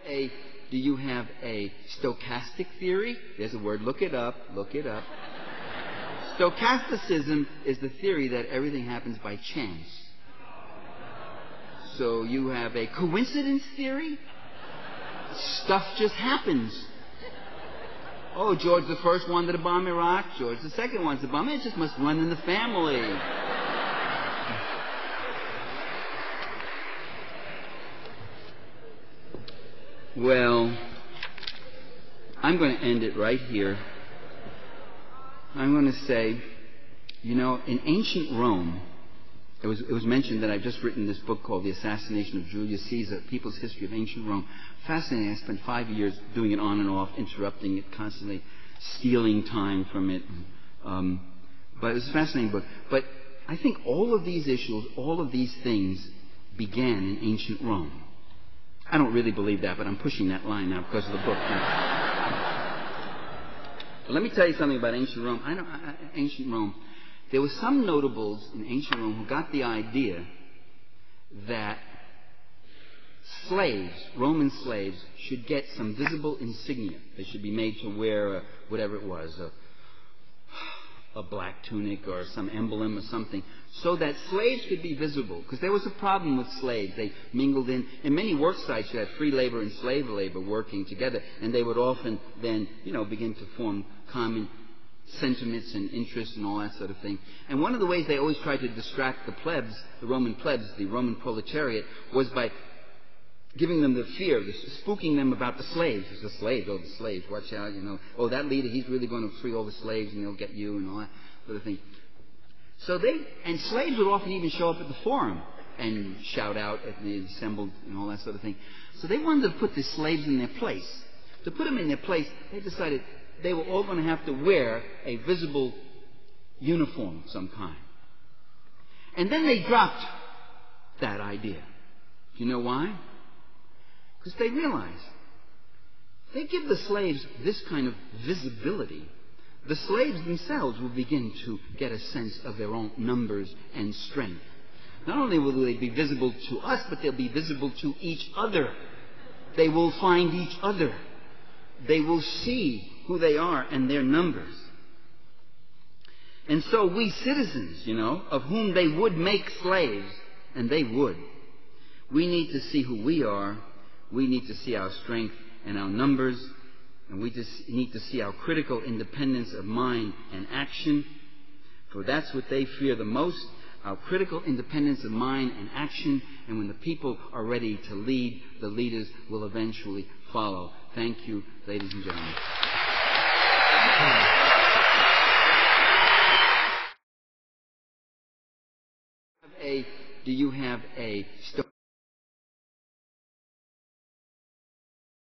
a, do you have a stochastic theory? There's a word. Look it up. Look it up. Stochasticism is the theory that everything happens by chance. So you have a coincidence theory? Stuff just happens. Oh, George the first wanted to bomb Iraq. George the second wants to bomb it. It just must run in the family. Well, I'm going to end it right here. I'm going to say, you know, in ancient Rome, it was mentioned that I've just written this book called The Assassination of Julius Caesar, People's History of Ancient Rome. Fascinating. I spent 5 years doing it on and off, interrupting it constantly, stealing time from it. But it was a fascinating book. But I think all of these issues, all of these things began in ancient Rome. I don't really believe that, but I'm pushing that line now because of the book. But let me tell you something about ancient Rome. Ancient Rome. There were some notables in ancient Rome who got the idea that slaves, Roman slaves, should get some visible insignia. They should be made to wear whatever it was, a black tunic or some emblem or something, so that slaves could be visible. Because there was a problem with slaves. They mingled in. In many work sites, you had free labor and slave labor working together, and they would often then, begin to form common sentiments and interests and all that sort of thing. And one of the ways they always tried to distract the plebs, the Roman proletariat, was by giving them the fear, spooking them about the slaves. It's the slaves, watch out, Oh, that leader, he's really going to free all the slaves and he'll get you and all that sort of thing. And slaves would often even show up at the forum and shout out at the assembled and all that sort of thing. So they wanted to put the slaves in their place. To put them in their place, they decided they were all going to have to wear a visible uniform of some kind. And then they dropped that idea. Do you know why? Because they realized they give the slaves this kind of visibility. The slaves themselves will begin to get a sense of their own numbers and strength. Not only will they be visible to us, but they'll be visible to each other. They will find each other. They will see who they are and their numbers. And so we citizens, of whom they would make slaves, and they would, we need to see who we are. We need to see our strength and our numbers, and we just need to see our critical independence of mind and action, for that's what they fear the most, our critical independence of mind and action, and when the people are ready to lead, the leaders will eventually follow. Thank you, ladies and gentlemen. Do you have a